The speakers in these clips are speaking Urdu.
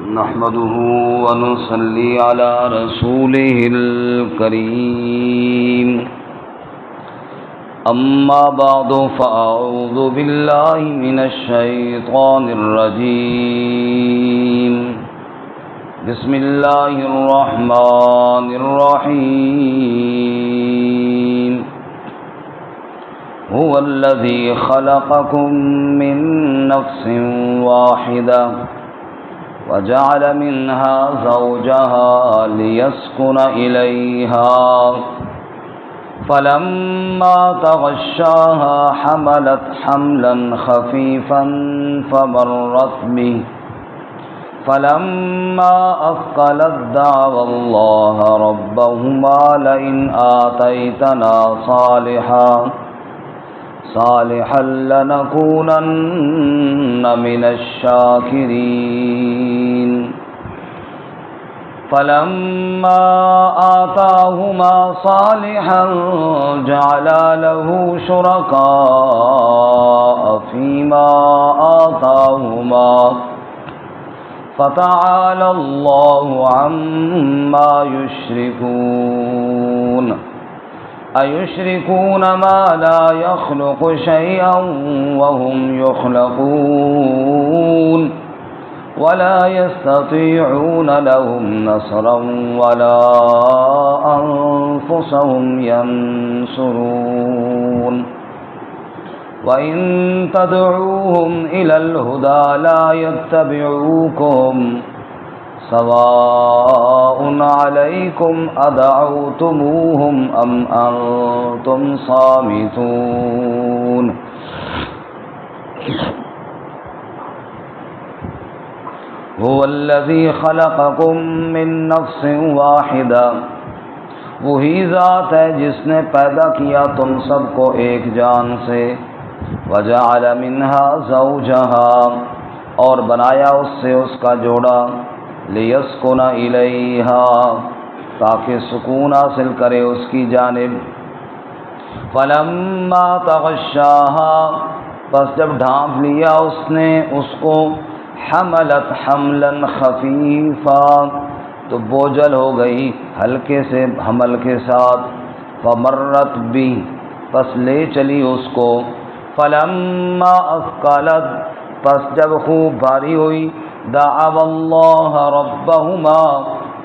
نحمده ونصلي على رسوله الكريم أما بعد فأعوذ بالله من الشيطان الرجيم بسم الله الرحمن الرحيم هو الذي خلقكم من نفس واحدة وجعل منها زوجها ليسكن إليها فلما تغشاها حملت حملا خفيفا فمرت به فلما أثقلت دعوا الله ربهما لئن آتيتنا صالحا لنكونن من الشاكرين فلما آتاهما صالحا جعلا له شركاء فيما آتاهما فتعالى الله عما يشركون أيشركون ما لا يخلق شيئا وهم يخلقون ولا يستطيعون لهم نصرا ولا أنفسهم ينصرون وإن تدعوهم إلى الهدى لا يتبعوكم سواء عليكم أدعوتموهم أم أنتم صامتون هو الذي خلقكم من نفس واحدة وہی ذات ہے جس نے پیدا کیا تم سب کو ایک جان سے وجعل منها زوجها اور بنایا اس سے اس کا جوڑا لیسکن الیہا تاکہ سکون حاصل کرے اس کی جانب فلما تغشاہا پس جب ڈھانپ لیا اس نے اس کو حملت حملا خفیفا تو بوجھل ہو گئی ہلکے سے حمل کے ساتھ فمرت بھی پس لے چلی اس کو فلما اثقلت پس جب خوب بھاری ہوئی دعوا اللہ ربہما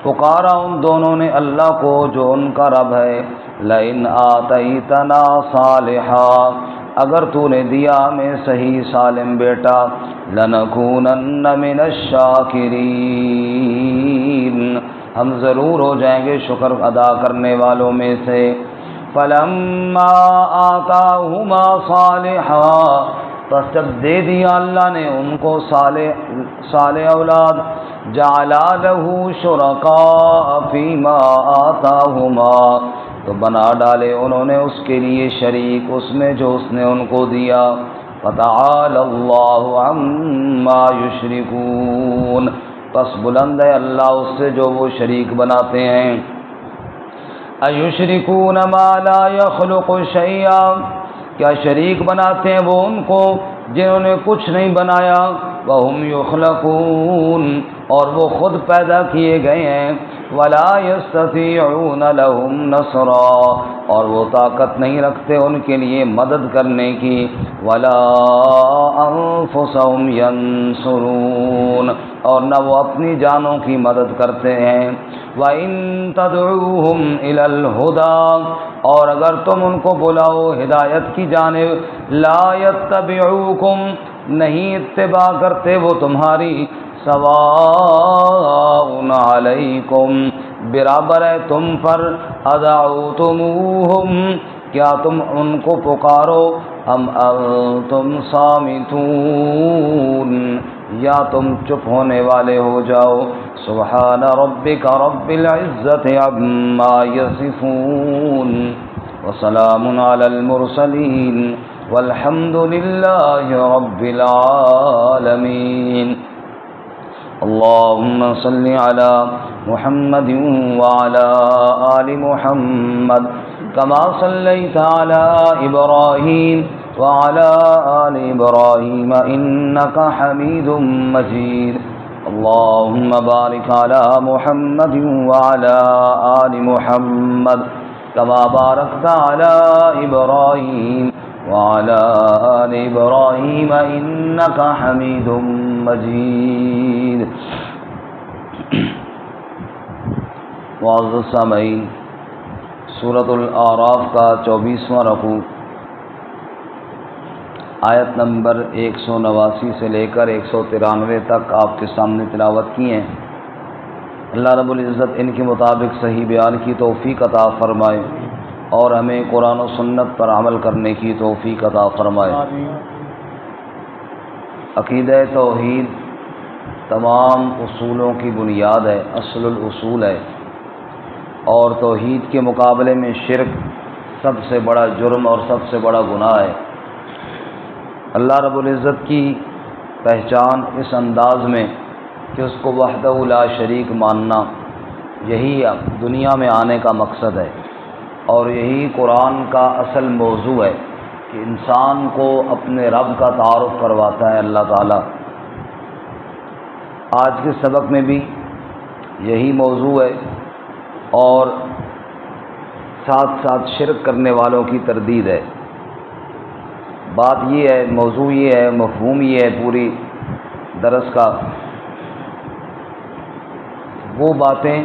پکارا ان دونوں نے اللہ کو جو ان کا رب ہے لئن آتیتنا صالحا اگر تو نے دیا ہمیں صحیح سالم بیٹا لنکونن من الشاکرین ہم ضرور ہو جائیں گے شکر ادا کرنے والوں میں سے فلما آتاہما صالحا پس جب دے دیا اللہ نے ان کو صالح اولاد جعلا لہ شرکاء فیما آتاہما تو بنا ڈالے انہوں نے اس کے لیے شریک اس میں جو اس نے ان کو دیا فتعالی اللہ عما یشرکون پس بلند ہے اللہ اس سے جو وہ شریک بناتے ہیں ایشرکون ما لا یخلق شیئا کیا شریک بناتے ہیں وہ ان کو جنہوں نے کچھ نہیں بنایا وَهُمْ يُخْلَقُونَ اور وہ خود پیدا کیے گئے ہیں وَلَا يَسْتَطِيعُونَ لَهُمْ نَصْرًا اور وہ طاقت نہیں رکھتے ان کے لیے مدد کرنے کی وَلَا أَنفُسَهُمْ يَنصُرُونَ اور نہ وہ اپنی جانوں کی مدد کرتے ہیں وَإِن تَدْعُوهُمْ إِلَى الْهُدَى اور اگر تم ان کو بلاؤ ہدایت کی جانب لا يَتَّبِعُوكُمْ نہیں اتباع کرتے وہ تمہاری سواء علیکم برابر ہے تم پر ادعوتموہم کیا تم ان کو پکارو ام انتم صامتون یا تم چپ ہونے والے ہو جاؤ سبحان ربک رب العزت عما یصفون وسلام علی المرسلین والحمد للہ رب العالمین اللهم صل على محمد وعلى آل محمد كما صليت على إبراهيم وعلى آل إبراهيم إنك حميد مجيد اللهم بارك على محمد وعلى آل محمد كما باركت على إبراهيم وعلى آل إبراهيم إنك حميد مجيد. معزز سامعین، سورۃ الاعراف کا 24واں رکوع آیت نمبر 189 سے لے کر 193 تک آپ کے سامنے تلاوت کی ہیں. اللہ رب العزت ان کے مطابق صحیح بیان کی توفیق عطا فرمائے اور ہمیں قرآن و سنت پر عمل کرنے کی توفیق عطا فرمائے. عقیدہ توحید تمام اصولوں کی بنیاد ہے، اصل الاصول ہے، اور توحید کے مقابلے میں شرک سب سے بڑا جرم اور سب سے بڑا گناہ ہے. اللہ رب العزت کی پہچان اس انداز میں کہ اس کو وحدہ لا شریک ماننا، یہی دنیا میں آنے کا مقصد ہے، اور یہی قرآن کا اصل موضوع ہے کہ انسان کو اپنے رب کا تعارف کرواتا ہے اللہ تعالیٰ. آج کے سبق میں بھی یہی موضوع ہے، اور ساتھ ساتھ شرک کرنے والوں کی تردید ہے. بات یہ ہے، موضوع یہ ہے، مفہوم یہ ہے پوری درس کا، وہ باتیں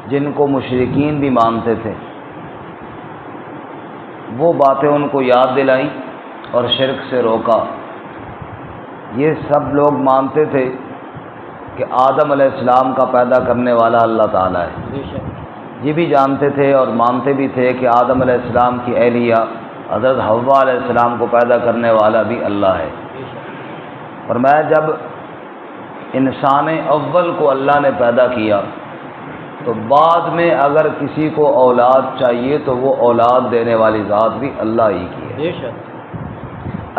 جن کو مشرکین بھی مانتے تھے وہ باتیں ان کو یاد دلائیں اور شرک سے روکا. یہ سب لوگ مانتے تھے کہ آدم علیہ السلام کا پیدا کرنے والا اللہ تعالیٰ ہے. یہ بھی جانتے تھے اور مانتے بھی تھے کہ آدم علیہ السلام کی اہلیہ حضرت حوا علیہ السلام کو پیدا کرنے والا بھی اللہ ہے. فرمایا جب انسان اول کو اللہ نے پیدا کیا تو بعد میں اگر کسی کو اولاد چاہیے تو وہ اولاد دینے والی ذات بھی اللہ ہی کی ہے.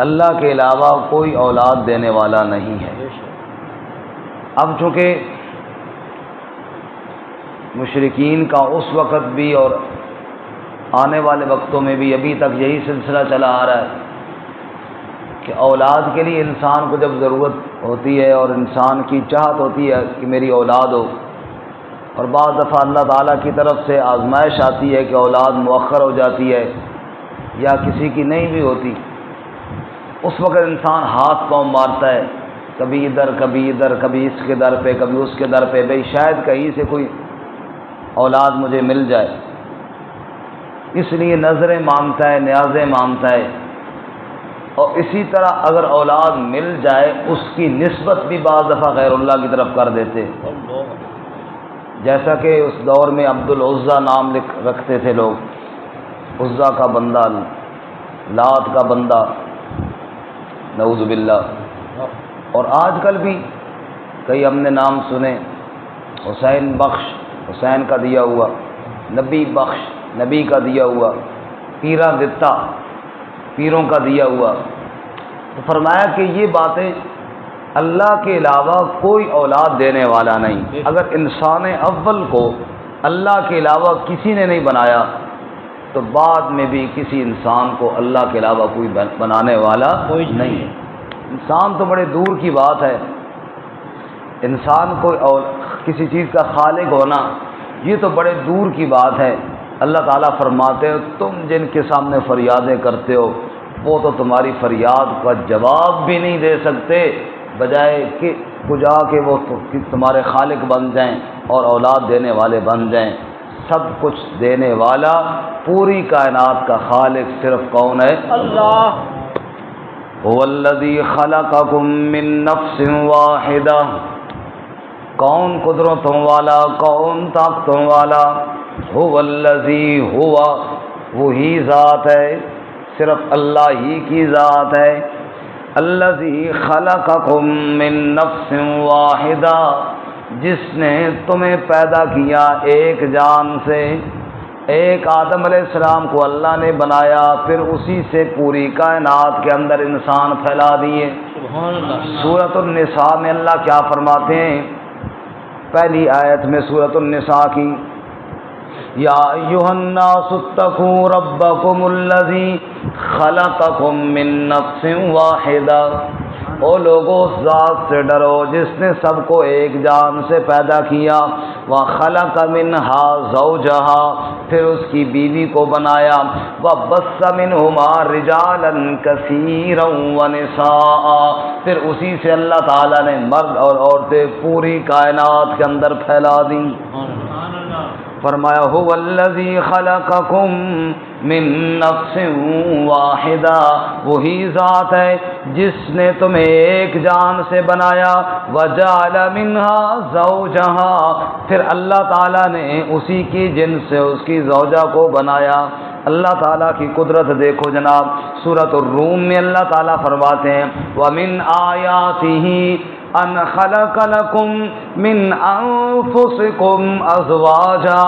اللہ کے علاوہ کوئی اولاد دینے والا نہیں ہے. اب چونکہ مشرکین کا اس وقت بھی اور آنے والے وقتوں میں بھی ابھی تک یہی سلسلہ چلا آ رہا ہے کہ اولاد کے لیے انسان کو جب ضرورت ہوتی ہے اور انسان کی چاہت ہوتی ہے کہ میری اولاد ہو، اور بعض دفعہ اللہ تعالیٰ کی طرف سے آزمائش آتی ہے کہ اولاد مؤخر ہو جاتی ہے یا کسی کی نہیں بھی ہوتی، اس وقت انسان ہاتھ پاؤں مارتا ہے، کبھی ادھر کبھی ادھر، کبھی اس کے در پہ کبھی اس کے در پہ، بھئی شاید کہیں سے کوئی اولاد مجھے مل جائے. اس لیے نظریں مانگتا ہے، نیازیں مانگتا ہے، اور اسی طرح اگر اولاد مل جائے اس کی نسبت بھی بعض دفعہ غیر اللہ کی طرف کر دیتے، جیسا کہ اس دور میں عبد العزیٰ نام رکھتے تھے لوگ، عزیٰ کا بندہ، لات کا بندہ، نعوذ باللہ. اور آج کل بھی کئی ہم نے نام سنے، حسین بخش، حسین کا دیا ہوا، نبی بخش، نبی کا دیا ہوا، پیرا دتا، پیروں کا دیا ہوا. تو فرمایا کہ یہ باتیں اللہ کے علاوہ کوئی اولاد دینے والا نہیں. اگر انسان اول کو اللہ کے علاوہ کسی نے نہیں بنایا تو بعد میں بھی کسی انسان کو اللہ کے علاوہ کوئی بنانے والا نہیں ہے. انسان تو بڑے دور کی بات ہے، انسان کو اور کسی چیز کا خالق ہونا یہ تو بڑے دور کی بات ہے. اللہ تعالیٰ فرماتے ہو تم جن کے سامنے فریادیں کرتے ہو وہ تو تمہاری فریاد کا جواب بھی نہیں دے سکتے، بجائے کہ کجا کہ وہ تمہارے خالق بن جائیں اور اولاد دینے والے بن جائیں. سب کچھ دینے والا، پوری کائنات کا خالق صرف کون ہے؟ اللہ. هو الذی خلقکم من نفس واحدہ، کون قدرتوں والا، کون طاقتوں والا؟ هو الذی، ہوا وہی ذات ہے، صرف اللہ ہی کی ذات ہے. الذی خلقکم من نفس واحدہ، جس نے تمہیں پیدا کیا ایک جان سے. ایک آدم علیہ السلام کو اللہ نے بنایا، پھر اسی سے پوری کائنات کے اندر انسان پھیلا دیے. سبحان اللہ. سورۃ النساء میں اللہ کیا فرماتے ہیں؟ پہلی آیت میں سورۃ النساء کی، یا ایھا الناس اتقوا ربکم الذی خلقکم من نفس واحدہ. او لوگوں اس ذات سے ڈرو جس نے سب کو ایک جان سے پیدا کیا، وخلق منہا زوجہا پھر اس کی بیوی کو بنایا، وبث منہما رجالا کثیرا ونساء پھر اسی سے اللہ تعالیٰ نے مرد اور عورتیں پوری کائنات کے اندر پھیلا دیں۔ فرمایا هو الذی خلقکم من نفس واحدہ، وہی ذات ہے جس نے تمہیں ایک جان سے بنایا، وجعل منہا زوجہا پھر اللہ تعالیٰ نے اسی کی جنس سے اس کی زوجہ کو بنایا۔ اللہ تعالیٰ کی قدرت دیکھو جناب، سورۃ الروم میں اللہ تعالیٰ فرماتے ہیں وَمِنْ آیَاتِهِ ان خلق لکم من انفسکم ازواجا،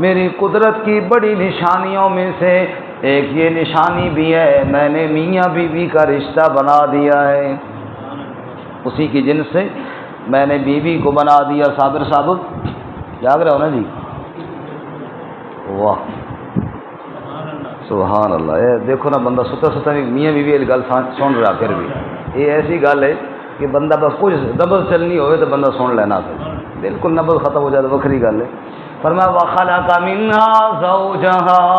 میری قدرت کی بڑی نشانیوں میں سے ایک یہ نشانی بھی ہے میں نے میاں بیوی کا رشتہ بنا دیا ہے، اسی کی جنس سے میں نے بیوی کو بنا دیا۔ صابر صاحب جاگ رہے ہو نا جی؟ واہ سبحان اللہ، دیکھو نا بندہ ستا ستا میاں بیوی ایک گل سن رہا، پھر بھی یہ ایسی گل ہے کہ بندہ بس کچھ نبض چلنی ہوئے تو بندہ سن لینا تھا، بالکل نبض ختم ہو جائے تو وکری گل ہے۔ فرمایا وَخَلَقَ مِنْهَا زَوْجَهَا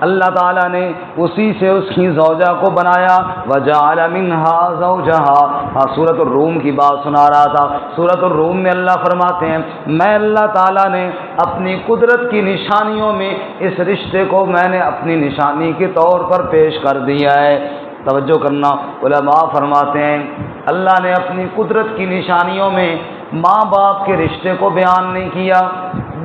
اللہ تعالیٰ نے اسی سے اس کی زوجہ کو بنایا، وَجَعَلَ مِنْهَا زَوْجَهَا ہاں سورۃ الروم کی بات سنا رہا تھا، سورۃ الروم میں اللہ فرماتے ہیں میں اللہ تعالیٰ نے اپنی قدرت کی نشانیوں میں اس رشتے کو میں نے اپنی نشانی کے طور پر پیش کر دیا ہے۔ توجہ کرنا، علماء فرماتے ہیں اللہ نے اپنی قدرت کی نشانیوں میں ماں باپ کے رشتے کو بیان نہیں کیا،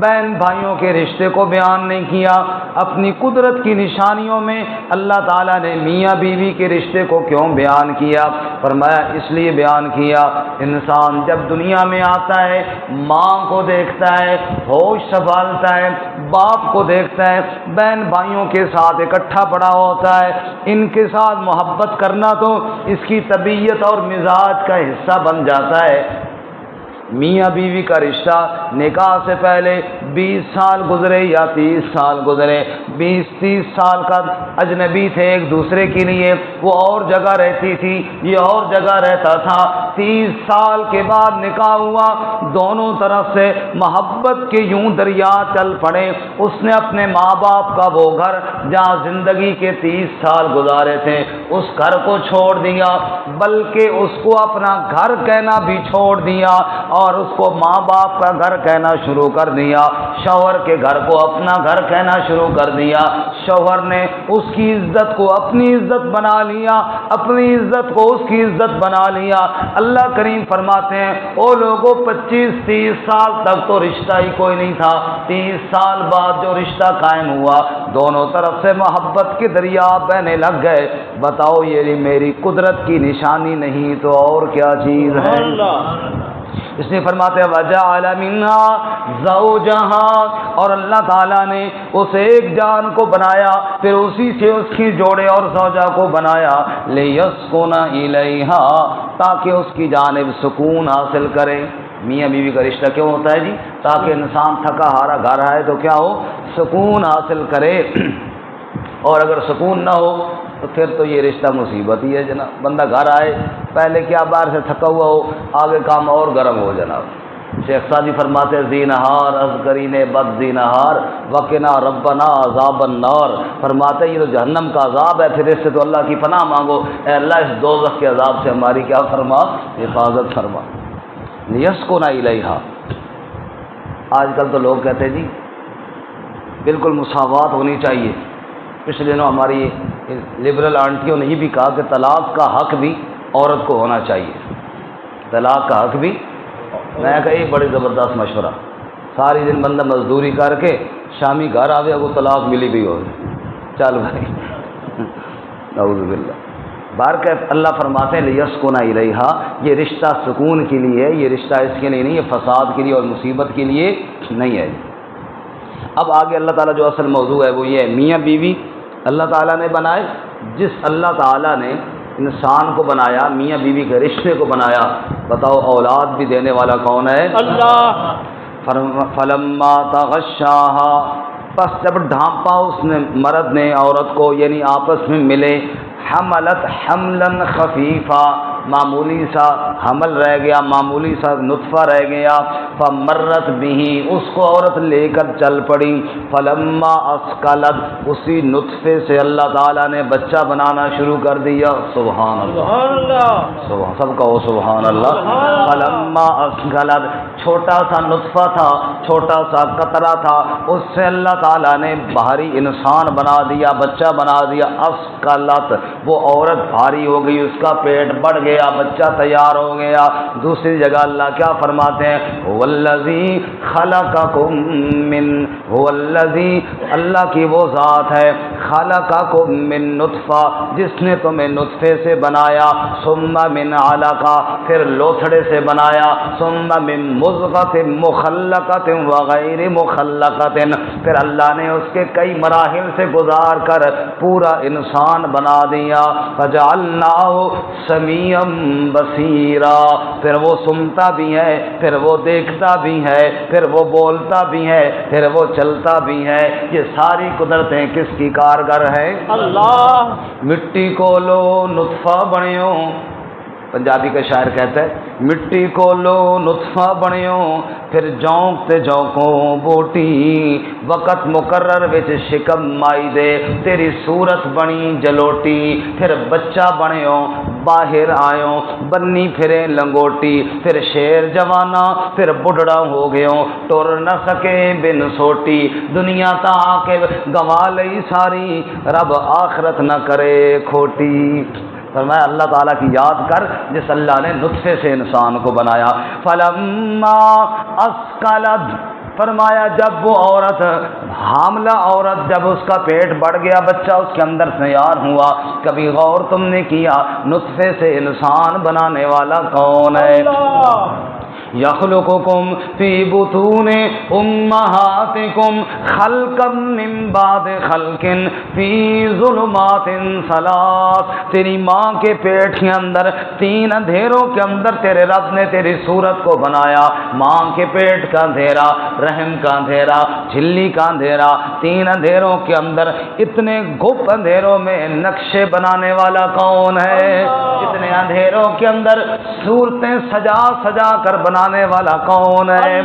بہن بھائیوں کے رشتے کو بیان نہیں کیا، اپنی قدرت کی نشانیوں میں اللہ تعالیٰ نے میاں بیوی کے رشتے کو کیوں بیان کیا؟ فرمایا اس لیے بیان کیا انسان جب دنیا میں آتا ہے ماں کو دیکھتا ہے، ہوش سنبھالتا ہے، باپ کو دیکھتا ہے، بہن بھائیوں کے ساتھ اکٹھا پڑا ہوتا ہے، ان کے ساتھ محبت کرنا تو اس کی طبیعت اور مزاج کا حصہ بن جاتا ہے۔ میاں بیوی کا رشتہ نکاح سے پہلے 20 سال گزرے یا 30 سال گزرے، 20-30 سال کا اجنبی تھے ایک دوسرے کے لیے، وہ اور جگہ رہتی تھی یہ اور جگہ رہتا تھا، 30 سال کے بعد نکاح ہوا، دونوں طرف سے محبت کے یوں دریا چل پڑے، اس نے اپنے ماں باپ کا وہ گھر جہاں زندگی کے 30 سال گزارے تھے اس گھر کو چھوڑ دیا، بلکہ اس کو اپنا گھر کہنا بھی چھوڑ دیا اور اس کو ماں باپ کا گھر کہنا شروع کر دیا، شوہر کے گھر کو اپنا گھر کہنا شروع کر دیا، شوہر نے اس کی عزت کو اپنی عزت بنا لیا، اپنی عزت کو اس کی عزت بنا لیا۔ اللہ کریم فرماتے ہیں او لوگوں 25-30 سال تک تو رشتہ ہی کوئی نہیں تھا، 30 سال بعد جو رشتہ قائم ہوا دونوں طرف سے محبت کے دریا بہنے لگ گئے۔ بتاؤ یہ میری قدرت کی نشانی نہیں تو اور کیا چیز ہے؟ اس نے فرماتے ہیں وَجَعَلَ مِنْهَا زَوْجَهَا اور اللہ تعالیٰ نے اس ایک جان کو بنایا پھر اسی سے اس کی جوڑے اور زوجہ کو بنایا لِيَسْكُنَ إِلَيْهَا تاکہ اس کی جانب سکون حاصل کرے۔ میاں بیوی کا رشتہ کیوں ہوتا ہے جی؟ تاکہ انسان تھکا ہارا گھر آئے تو کیا ہو؟ سکون حاصل کرے، اور اگر سکون نہ ہو تو پھر تو یہ رشتہ مصیبت ہی ہے جناب۔ بندہ گھر آئے پہلے کیا باہر سے تھکا ہوا ہو، آگے کام اور گرم ہو جناب۔ شیخ سعدی فرماتے ہیں زینہار ازکرین بد زینہار وقنا ربنا عذاب النار، فرماتے ہیں یہ تو جہنم کا عذاب ہے، پھر اس سے تو اللہ کی پناہ مانگو، اے اللہ اس دوزخ کے عذاب سے ہماری کیا فرما؟ حفاظت فرما۔ لیسکن الیہا آج کل تو لوگ کہتے ہیں جی بالکل مساوات ہونی چاہیے، پچھلے دنوں ہماری لبرل آنٹیوں نے یہ بھی کہا کہ طلاق کا حق بھی عورت کو ہونا چاہیے، طلاق کا حق بھی۔ میں کہا یہ بڑی زبردست مشورہ، ساری دن بندہ مزدوری کر کے شامی گھر آوے وہ طلاق ملی بھی ہو، چل بھائی نعوذ باللہ۔ بار کہ اللہ فرماتے ہیں لیسکن الیہا یہ رشتہ سکون کے لیے ہے، یہ رشتہ اس کے لیے نہیں ہے فساد کے لیے اور مصیبت کے لیے نہیں ہے۔ اب آگے اللہ تعالیٰ جو اصل موضوع ہے وہ یہ ہے میاں بیوی اللہ تعالیٰ نے بنائے، جس اللہ تعالیٰ نے انسان کو بنایا، میاں بیوی کے رشتے کو بنایا، بتاؤ اولاد بھی دینے والا کون ہے؟ اللہ۔ فلما تغشاہا پس جب ڈھانپا اس نے مرد نے عورت کو، یعنی آپس میں ملے، حملت حملا خفیفا معمولی سا حمل رہ گیا، معمولی سا نطفہ رہ گیا، فمرت به، اس کو عورت لے کر چل پڑی، فلما اسقلت، اسی نطفے سے اللہ تعالیٰ نے بچہ بنانا شروع کر دیا۔ سبحان اللہ، سب کہو سبحان اللہ۔ فلما اسقلت، چھوٹا سا نطفہ تھا، چھوٹا سا قطرہ تھا، اس سے اللہ تعالیٰ نے بھاری انسان بنا دیا، بچہ بنا دیا۔ اسقلت، وہ عورت بھاری ہو گئی، اس کا پیٹ بڑھ گیا، بچہ تیار ہو گیا۔ دوسری جگہ اللہ کیا فرماتے ہیں؟ هو الذی خلقکم من، هو الذی، اللہ کی وہ ذات ہے، خلقکم من نطفہ، جس نے تمہیں نطفے سے بنایا، ثم من علقہ، پھر لوتھڑے سے بنایا، ثم من مضغۃ مخلقۃ وغیر مخلقۃ، پھر اللہ نے اس کے کئی مراحل سے گزار کر پورا انسان بنا دیا۔ فجعلناہ سمیعا بصیرا، پھر وہ سنتا بھی ہے، پھر وہ دیکھتا بھی ہے، پھر وہ بولتا بھی ہے، پھر وہ چلتا بھی ہے۔ یہ ساری قدرتیں کس کی کارگر ہے؟ اللہ۔ مٹی کو لو نطفہ بنیو، پنجابی کا شاعر کہتا ہے، مٹی کو لو نطفہ بنیو، پھر جونکتے جونکو بوٹی، وقت مقرر وچ شکم مائی دے، تیری صورت بنی جلوٹی، پھر بچہ بنیو، باہر آیو، بنی پھرے لنگوٹی، پھر شیر جوانا، پھر بڑھڑا ہو گیو، ٹر نہ سکے بن سوٹی، دنیا تا کے گوا لئی ساری، رب آخرت نہ کرے کھوٹی۔ فرمایا اللہ تعالیٰ کی یاد کر جس اللہ نے نطفے سے انسان کو بنایا۔ فلما اسقلت، فرمایا جب وہ عورت، حاملہ عورت، جب اس کا پیٹ بڑھ گیا، بچہ اس کے اندر تیار ہوا، کبھی غور تم نے کیا نطفے سے انسان بنانے والا کون ہے؟ یخلقکم فی بطون امہاتکم خلقا من بعد خلق فی ظلمات ثلاث، تیری ماں کے پیٹ کے اندر 3 اندھیروں کے اندر تیرے رب نے تیری صورت کو بنایا۔ ماں کے پیٹ کا اندھیرا، رحم کا اندھیرا، جھلی کا اندھیرا، 3 اندھیروں کے اندر، اتنے گپ اندھیروں میں نقشے بنانے والا کون ہے؟ اتنے اندھیروں کے اندر صورتیں سجا سجا کر بنانے والا کون ہے؟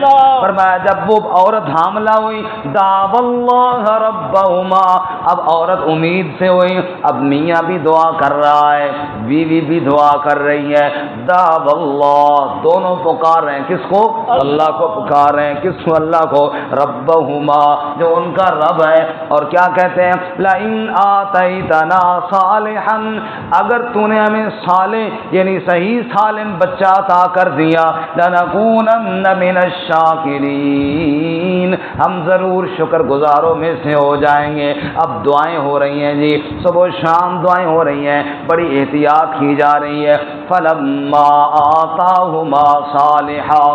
فرمایا جب وہ عورت حاملہ ہوئی، دعوا اللہ ربہما، اب عورت امید سے ہوئی، اب میاں بھی دعا کر رہا ہے، بیوی بھی دعا کر رہی ہے، دعوا اللہ، دونوں پکار رہے ہیں، کس کو؟ اللہ کو پکار رہے ہیں، کس کو؟ اللہ کو، ربہما، جو ان کا رب ہے، اور کیا کہتے ہیں؟ لئن آتیتنا صالحا، اگر تو نے ہمیں صالح یعنی صحیح سالم بچہ عطا کر دیا، لنکونن من الشاکرین، ہم ضرور شکر گزاروں میں سے ہو جائیں گے۔ اب دعائیں ہو رہی ہیں جی، صبح و شام دعائیں ہو رہی ہیں، بڑی احتیاط کی جا رہی ہے۔ فلما آتاہما صالحا،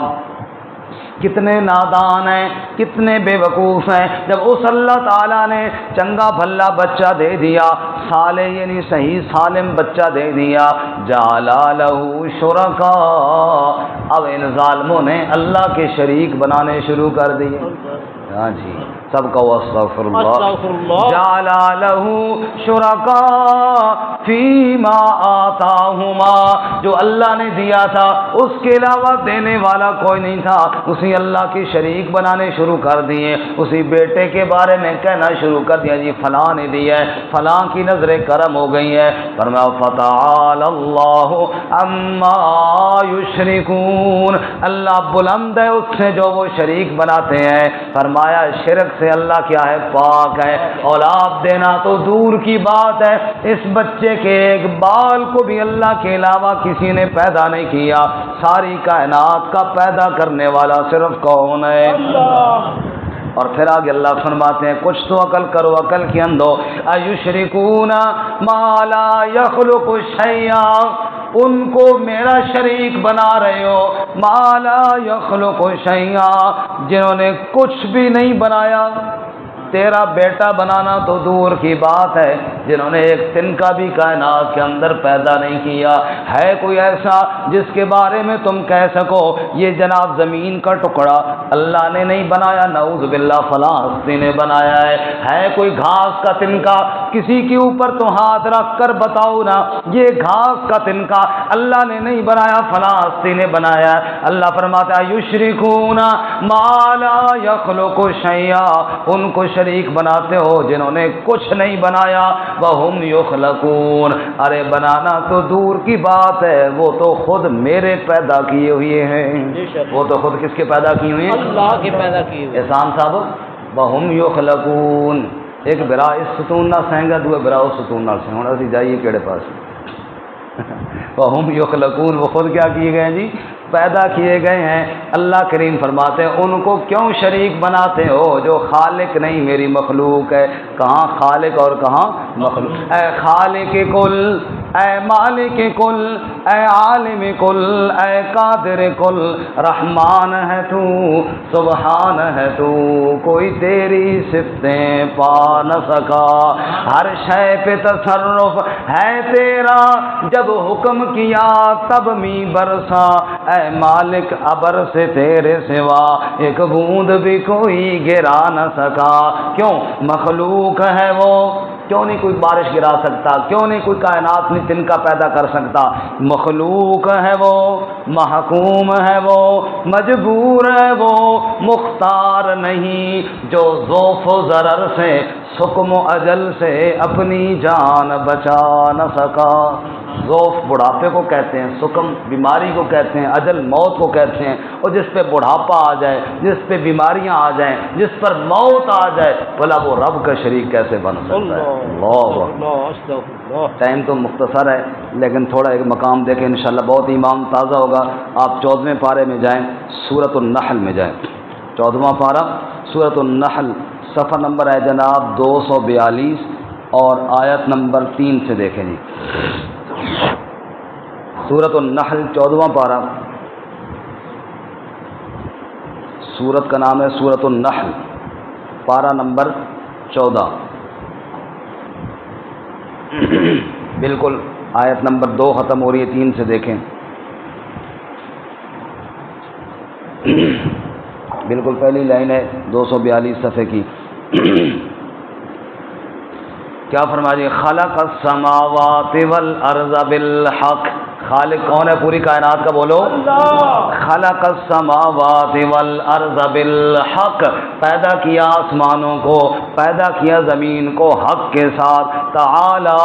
کتنے نادان ہیں، کتنے بے وقوف ہیں، جب اس اللہ تعالیٰ نے چنگا بھلا بچہ دے دیا، صالح یعنی صحیح سالم بچہ دے دیا، جعل لہ شرکاء، اب ان ظالموں نے اللہ کے شریک بنانے شروع کر دیے۔ ہاں جی، سب کا استغفر اللہ۔ جعل لہ شرکاء فیما آتاہما، جو اللہ نے دیا تھا اس کے علاوہ دینے والا کوئی نہیں تھا، اسی اللہ کی شریک بنانے شروع کر دیے، اسی بیٹے کے بارے میں کہنا شروع کر دیا جی فلاں نے دیا ہے، فلاں کی نظر کرم ہو گئی ہے۔ فرمایا فتعالی اللہ عما یشرکون، اللہ بلند ہے اس سے جو وہ شریک بناتے ہیں۔ فرمایا شرک سے اللہ کیا ہے؟ پاک ہے۔ اولاد دینا تو دور کی بات ہے، اس بچے کے ایک بال کو بھی اللہ کے علاوہ کسی نے پیدا نہیں کیا، ساری کائنات کا پیدا کرنے والا صرف کون ہے؟ اللہ۔ اور پھر آگے اللہ فرماتے ہیں کچھ تو عقل کرو، عقل کے اندو، ایشرکون ما لا یخلق شیئا، ان کو میرا شریک بنا رہے ہو، ما لا یخلق شیئا، جنہوں نے کچھ بھی نہیں بنایا، تیرا بیٹا بنانا تو دور کی بات ہے، جنہوں نے ایک تنکا بھی کائنات کے اندر پیدا نہیں کیا۔ ہے کوئی ایسا جس کے بارے میں تم کہہ سکو یہ جناب زمین کا ٹکڑا اللہ نے نہیں بنایا، نعوذ باللہ فلاں ہستی نے بنایا ہے کوئی گھاس کا تنکا کسی کے اوپر تو ہاتھ رکھ کر بتاؤ نا یہ گھاس کا تنکا اللہ نے نہیں بنایا فلاسطی نے بنایا ہے. اللہ فرماتا ہے یشرکون ما لا یخلق شیئا، ان کو شریک بناتے ہو جنہوں نے کچھ نہیں بنایا. وہم یخلقون، ارے بنانا تو دور کی بات ہے، وہ تو خود میرے پیدا کیے ہوئے ہیں. وہ تو خود کس کے پیدا کیے ہوئے ہیں؟ اللہ کے پیدا کیے ہوئے. احسان صاحب وہم یخلقون، ایک برا اس ستون نہ سہنگا دوے برا اس ستون نہ سہنگا. ہوں اسی جائیے کیڑے پاس وہم یخلقون، وہ خود کیا کیے گئے جی؟ پیدا کیے گئے ہیں. اللہ کریم فرماتے ہیں ان کو کیوں شریک بناتے ہو جو خالق نہیں میری مخلوق ہے. کہاں خالق اور کہاں مخلوق؟ اے خالق کل، اے مالک کل، اے عالم کل، اے قادر کل، رحمان ہے تو، سبحان ہے تو، کوئی تیری صفتیں پا نہ سکا. ہر شے پہ تصرف ہے تیرا، جب حکم کیا تب می برسا. اے مالک ابر سے تیرے سوا ایک بوند بھی کوئی گرا نہ سکا. کیوں؟ مخلوق ہے وہ، کیوں نہیں کوئی بارش گرا سکتا؟ کیوں نہیں کوئی کائنات میں تنکا پیدا کر سکتا؟ مخلوق ہے وہ، محکوم ہے وہ، مجبور ہے وہ، مختار نہیں جو ذوف و ضرر سے سقم و اجل سے اپنی جان بچا نہ سکا. ذوف بڑھاپے کو کہتے ہیں، سقم بیماری کو کہتے ہیں، اجل موت کو کہتے ہیں. اور جس پہ بڑھاپا آ جائے، جس پہ بیماریاں آ جائیں، جس پر موت آ جائے، بھلا وہ رب کا شریک کیسے بن سکتا ہے؟ اللہ. ٹائم تو مختصر ہے لیکن تھوڑا ایک مقام دیکھیں انشاءاللہ بہت ایمان تازہ ہوگا. آپ 14ویں پارے میں جائیں، سورۃ النحل میں جائیں. 14واں پارہ سورۃ النحل، صفحہ نمبر ہے جناب 242 اور آیت نمبر 3 سے دیکھیں جی. سورۃ النحل 14واں پارہ، سورت کا نام ہے سورۃ النحل، پارہ نمبر 14 بالکل آیت نمبر 2 ختم ہو رہی ہے، 3 سے دیکھیں. بالکل پہلی لائن ہے 242 صفحے کی. کیا فرمائیے؟ خلق السماوات والارض بالحق. خالق کون ہے پوری کائنات کا؟ بولو اللہ. خلق السماوات والارض بالحق، پیدا کیا آسمانوں کو، پیدا کیا زمین کو حق کے ساتھ. تعالی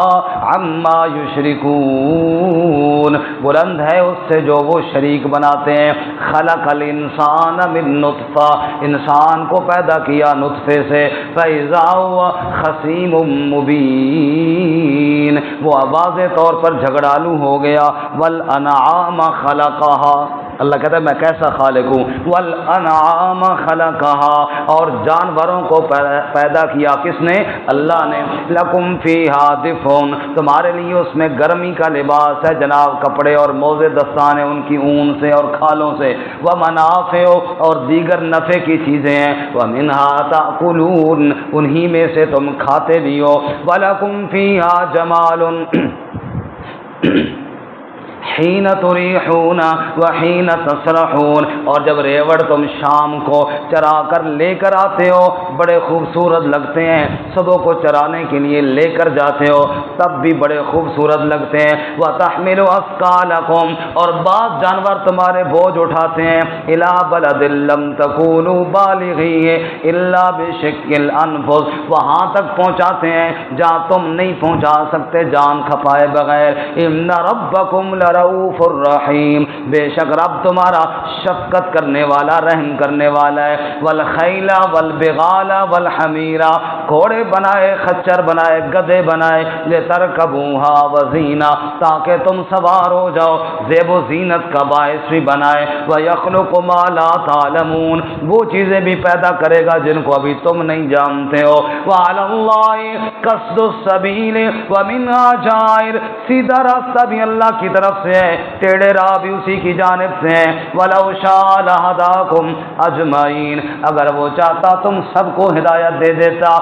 عما یشرکون، بلند ہے اس سے جو وہ شریک بناتے ہیں. خلق الانسان من نطفہ، انسان کو پیدا کیا نطفے سے. فاذا هو خصیم مبین، وہ واضح طور پر جھگڑالو ہو گیا. والانعام خلقها، اللہ کہتا ہے میں کیسا خالق ہوں. والانعام خلقها، اور جانوروں کو پیدا کیا کس نے؟ اللہ نے. لکم فیہا دفء، تمہارے لیے اس میں گرمی کا لباس ہے جناب، کپڑے اور موزے دستانے ان کی اون سے اور کھالوں سے. ومنافع، اور دیگر نفع کی چیزیں ہیں. ومنہا تأکلون، انہی میں سے تم کھاتے بھی ہو. ولکم فیہا جمال حین تریحون وحین تسرحون، اور جب ریوڑ تم شام کو چرا کر لے کر آتے ہو بڑے خوبصورت لگتے ہیں. صبح کو چرانے کے لیے لے کر جاتے ہو تب بھی بڑے خوبصورت لگتے ہیں. وتحمل اثقالکم، اور بعض جانور تمہارے بوجھ اٹھاتے ہیں. الی بلد لم تکونوا بالغیہ الا بشق الانفس، وہاں تک پہنچاتے ہیں جہاں تم نہیں پہنچا سکتے جان کھپائے بغیر. ان ربکم رؤوف الرحیم، بے شک رب تمہارا شفقت کرنے والا رحم کرنے والا ہے. والخیل والبغال والحمیر، گھوڑے بنائے، خچر بنائے، گدھے بنائے. لترکبوها وزینہ، تاکہ تم سوار ہو جاؤ، زیب و زینت کا باعث بھی بنائے. ویخلق ما لا تعلمون، وہ چیزیں بھی پیدا کرے گا جن کو ابھی تم نہیں جانتے ہو. وعلی اللہ قصد السبیل ومنها جائر، سیدھا راستہ بھی اللہ کی طرف سے ہے، ٹیڑے راہ بھی اسی کی جانب سے ہیں. وَلَوْ شَاءَ لَهَدَاكُمْ أَجْمَعِينَ، اگر وہ چاہتا تم سب کو ہدایت دے دیتا.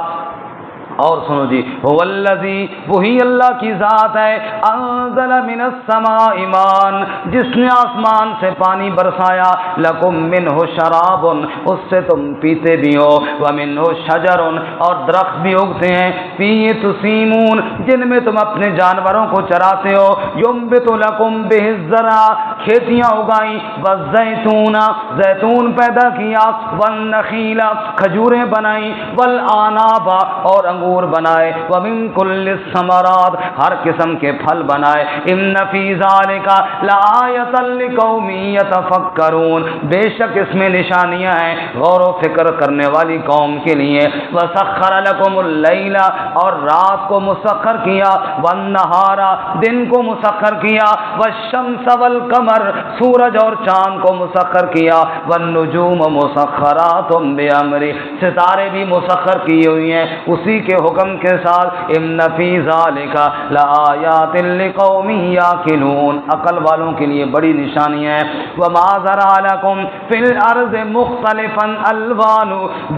اور سنو جی، هو الذی، وہی اللہ کی ذات ہے، انزل من السماء ماء، جس نے آسمان سے پانی برسایا، لکم منہ شراب، اس سے تم پیتے بھی ہو، ومنہ شجر، اور درخت بھی اگتے ہیں، فیہ تسیمون، جن میں تم اپنے جانوروں کو چراتے ہو، ینبت لکم بہ الزرع، کھیتیاں اگائیں، والزیتون، زیتون پیدا کیا، والنخیل، کھجوریں بنائیں، والعناب، اور انگور بنائے، ومن کل الثمرات، ہر قسم کے پھل بنائے، ان فی ذلک لآیۃ لقوم یتفکرون، بے شک اس میں نشانیاں ہیں غور و فکر کرنے والی قوم کے لیے، وسخر لکم اللیل، اور رات کو مسخر کیا، والنہار، دن کو مسخر کیا، والشمس والقمر، سورج اور چاند کو مسخر کیا، والنجوم مسخرات بامرہ، ستارے بھی مسخر کی ہوئی ہیں اسی کے حکم کے ساتھ، ان فی ذالک لآیات لقوم یاقلون، عقل والوں کے لیے بڑی نشانیاں ہیں، وما ذرأ لکم فی الارض مختلفا الوان،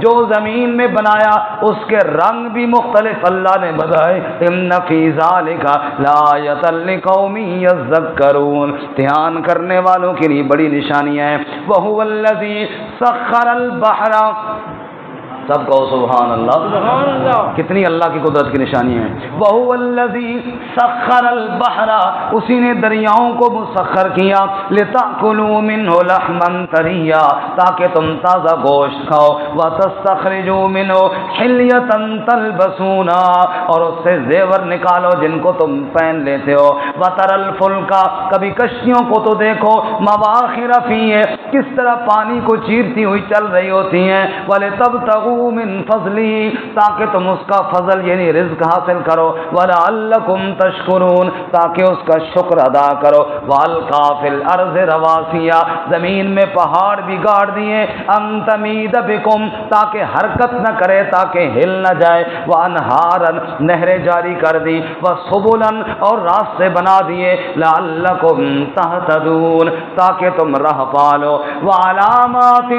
جو زمین میں بنایا اس کے رنگ بھی مختلف اللہ نے بتائے، ان فی ذالک لآیۃ لقوم یذکرون، دھیان کرنے والوں کے لیے بڑی نشانیاں ہیں، وہو الذی سخر البحر، سب کہو سبحان اللہ، سبحان اللہ، کتنی اللہ کی قدرت کی نشانی ہے، وَهُوَ الَّذِي سَخَّرَ الْبَحْرَ، اسی نے دریاؤں کو مسخر کیا، لِتَأْكُلُوا مِنْهُ لَحْمًا طَرِيًّا، تاکہ تم تازہ گوشت کھاؤ، وَتَسْتَخْرِجُوا مِنْهُ حِلْيَةً تَلْبَسُونَا، اور اس سے زیور نکالو جن کو تم پہن لیتے ہو، وَتَرَى الْفُلْكَ، کبھی کشتیوں کو تو دیکھو، مَوَاخِرَ فِيهِ، کس طرح پانی کو چیرتی ہوئی چل رہی ہوتی ہیں، وَلِتَبْتَغُوا من فضلی، تاکہ تم اس کا فضل یعنی رزق حاصل کرو، ولعلکم تشکرون، تاکہ اس کا شکر ادا کرو، والقا فی الارض رواسیا، زمین میں پہاڑ بھی گاڑ دیے، ان تمید بکم، تاکہ حرکت نہ کرے، تاکہ ہل نہ جائے، وانہارا، نہریں جاری کر دی، وسبلا، اور راستے بنا دیے، لعلکم تہتدون، تاکہ تم راہ پالو، وعلامات،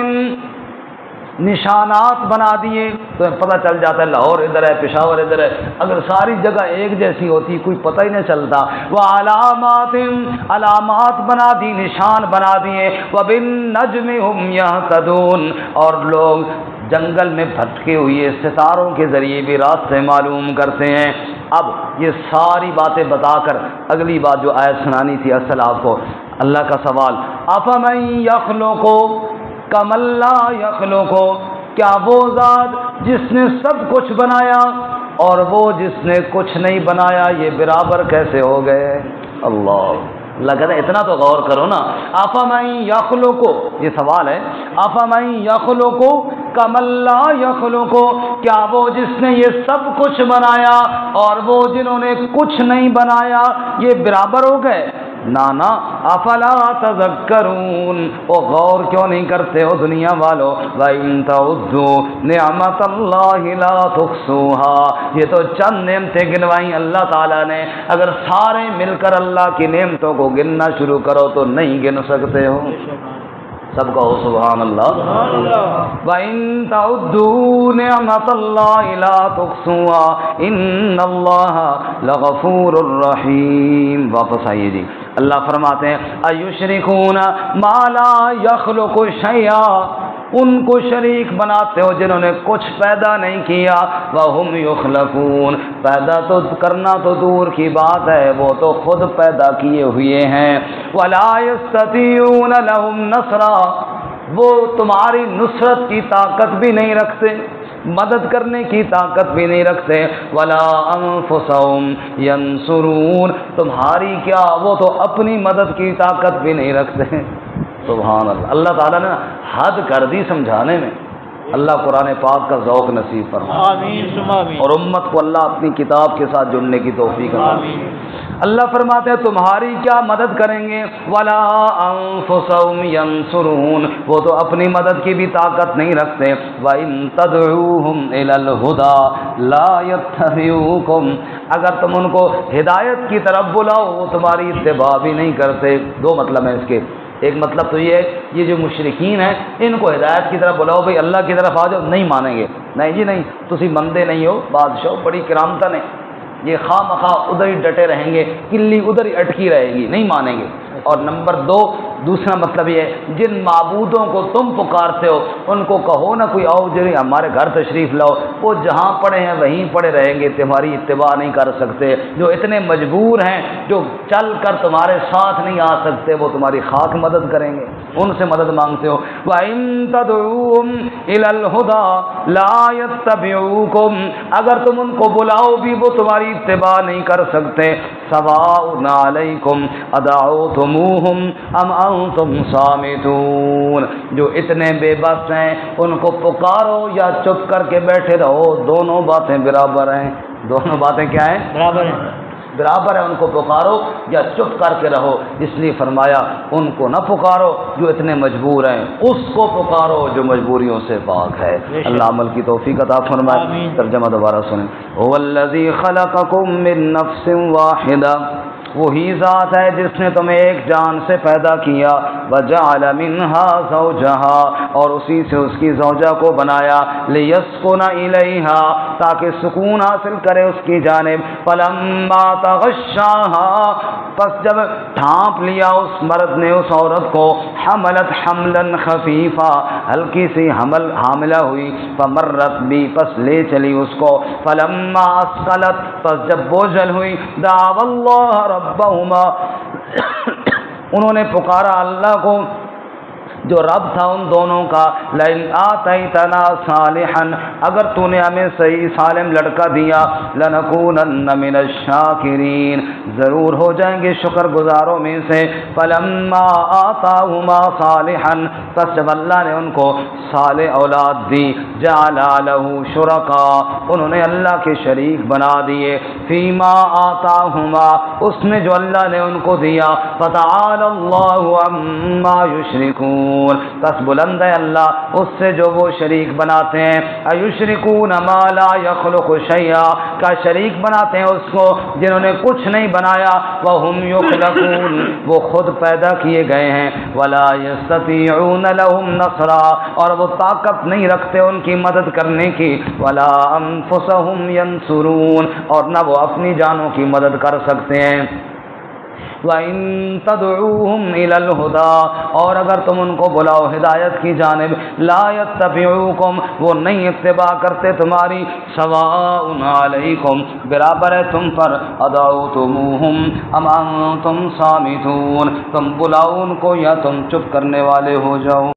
نشانات بنا دیے، تو پتہ چل جاتا ہے لاہور ادھر ہے، پشاور ادھر ہے، اگر ساری جگہ ایک جیسی ہوتی کوئی پتہ ہی نہیں چلتا، وعلامات، علامات بنا دی، نشان بنا دیے، وبالنجم هم یہتدون، اور لوگ جنگل میں بھٹکے ہوئے ستاروں کے ذریعے بھی راستے معلوم کرتے ہیں۔ اب یہ ساری باتیں بتا کر اگلی بات جو آیت سنانی تھی اصل آپ کو، اللہ کا سوال، افمن یخلق کمن لا یخلق، کیا وہ ذات جس نے سب کچھ بنایا اور وہ جس نے کچھ نہیں بنایا یہ برابر کیسے ہو گئے؟ اللہ کہتا ہے اتنا تو غور کرو نا، افمن یخلق، یہ سوال ہے، افمن یخلق کمن لا یخلق، کیا وہ جس نے یہ سب کچھ بنایا اور وہ جنہوں نے کچھ نہیں بنایا یہ برابر ہو گئے؟ نانا، افلا تذکرون، او غور کیوں نہیں کرتے ہو دنیا والو، وَإِن تَعُدُّوا نِعْمَتَ اللَّهِ لَا تُحْصُوهَا، یہ تو چند نعمتیں گنوائیں اللہ تعالیٰ نے، اگر سارے مل کر اللہ کی نعمتوں کو گننا شروع کرو تو نہیں گن سکتے ہو، سب کہو سبحان اللہ، وَإِن تَعُدُّوا نِعْمَتَ اللَّهِ لَا تُحْصُوهَا إِنَّ اللَّهَ لَغَفُورٌ رَحِيمٌ۔ واپس آئیے جی، اللہ فرماتے ہیں ایشرکون ما لا یخلق شیئا، ان کو شریک بناتے ہو جنہوں نے کچھ پیدا نہیں کیا، وہم یخلقون، پیدا تو کرنا تو دور کی بات ہے وہ تو خود پیدا کیے ہوئے ہیں، ولا یستطیعون لهم نصرا، وہ تمہاری نصرت کی طاقت بھی نہیں رکھتے، مدد کرنے کی طاقت بھی نہیں رکھتے، ولا انفسهم ینصرون، تمہاری کیا وہ تو اپنی مدد کی طاقت بھی نہیں رکھتے۔ سبحان اللہ، اللہ تعالیٰ نے حد کر دی سمجھانے میں، اللہ قرآن پاک کا ذوق نصیب فرمائے، آمین، اور امت کو اللہ اپنی کتاب کے ساتھ جڑنے کی توفیق عطا فرمائے۔ اللہ فرماتے ہیں تمہاری کیا مدد کریں گے، ولا انفسهم ینصرون، وہ تو اپنی مدد کی بھی طاقت نہیں رکھتے، وَإِن تَدْعُوهُمْ إِلَى الْهُدَى لَا يَتَّبِعُوكُمْ، اگر تم ان کو ہدایت کی طرف بلاؤ وہ تمہاری اتباع بھی نہیں کرتے۔ دو مطلب ہیں اس کے، ایک مطلب تو یہ ہے یہ جو مشرکین ہیں ان کو ہدایت کی طرف بلاؤ بھائی اللہ کی طرف آ جاؤ، نہیں مانیں گے، نہیں جی نہیں، تسی بندے نہیں ہو، بادشاہ بڑی کرامتا نہیں، یہ خواہ مخواہ ادھر ہی ڈٹے رہیں گے، کلی ادھر ہی اٹکی رہے گی، نہیں مانیں گے۔ اور نمبر دو، دوسرا مطلب یہ ہے جن معبودوں کو تم پکارتے ہو ان کو کہو نہ کوئی آؤ جو ہمارے گھر تشریف لاؤ، وہ جہاں پڑے ہیں وہیں پڑے رہیں گے، تمہاری اتباع نہیں کر سکتے۔ جو اتنے مجبور ہیں، جو چل کر تمہارے ساتھ نہیں آ سکتے، وہ تمہاری خاک مدد کریں گے، ان سے مدد مانگتے ہو۔ وَإِن تَدْعُوهُمْ إِلَى الْهُدَى لَا يَتَّبِعُوكُمْ، اگر تم ان کو بلاؤ بھی وہ تمہاری اتباع نہیں کر سکتے۔ سَوَاءٌ عَلَيْكُمْ أَدَعَوْتُمُوهُمْ أَمْ أَنْتُمْ صَامِتُونَ، جو اتنے بے بس ہیں ان کو پکارو یا چپ کر کے بیٹھے رہو، دونوں باتیں برابر ہیں۔ دونوں باتیں کیا ہیں؟ برابر ہیں، برابر ہے، ان کو پکارو یا چپ کر کے رہو۔ اس لیے فرمایا ان کو نہ پکارو جو اتنے مجبور ہیں، اس کو پکارو جو مجبوریوں سے پاک ہے۔ اللہ عمل کی توفیق عطا فرمائے۔ ترجمہ دوبارہ سنیں۔ هو الذی خلقکم من نفس واحدہ، وہی ذات ہے جس نے تمہیں ایک جان سے پیدا کیا، وجعل منها زوجها، اور اسی سے اس کی زوجہ کو بنایا، لیسکن الیہا، تاکہ سکون حاصل کرے اس کی جانب۔ فلما تغشاها، پس جب ڈھانپ لیا اس مرد نے اس عورت کو، حملت حملا خفیفا، ہلکی سی حاملہ ہوئی، فمرت بھی، پس لے چلی اس کو۔ فلما اسقلت، پس جب بوجھل ہوئی، دعوا اللہ ربہما، انہوں نے پکارا اللہ کو جو رب تھا ان دونوں کا، لئن آتیتنا صالحا، اگر تو نے ہمیں صحیح سالم لڑکا دیا، لنکونن من الشاکرین، ضرور ہو جائیں گے شکر گزاروں میں سے۔ فلما آتاہما صالحا، پس جب اللہ نے ان کو صالح اولاد دی، جعل لہ شرکا، انہوں نے اللہ کے شریک بنا دیے، فیما آتاہما، اس میں جو اللہ نے ان کو دیا۔ فتعالی اللہ عما یشرکون، پس بلند ہے اللہ اس سے جو وہ شریک بناتے ہیں۔ ایشرکون ما لا یخلق شیئا، کا شریک بناتے ہیں اس کو جنہوں نے کچھ نہیں بنایا، وہم یخلقون، وہ خود پیدا کیے گئے ہیں۔ ولا یستطیعون لهم نصرا، اور وہ طاقت نہیں رکھتے ان کی مدد کرنے کی۔ ولا انفسهم ینصرون، اور نہ وہ اپنی جانوں کی مدد کر سکتے ہیں۔ وَإِن تَدْعُوهُمْ إِلَى الْهُدَى، اور اگر تم ان کو بلاؤ ہدایت کی جانب، لا يَتَّبِعُوكُمْ، وہ نہیں اتباع کرتے تمہاری۔ سَوَاءٌ عَلَيْكُمْ، برابر ہے تم پر، أَدَعَوْتُمُوهُمْ أَمْ أَنْتُمْ صَامِتُونَ، تم بلاؤ ان کو یا تم چپ کرنے والے ہو جاؤ۔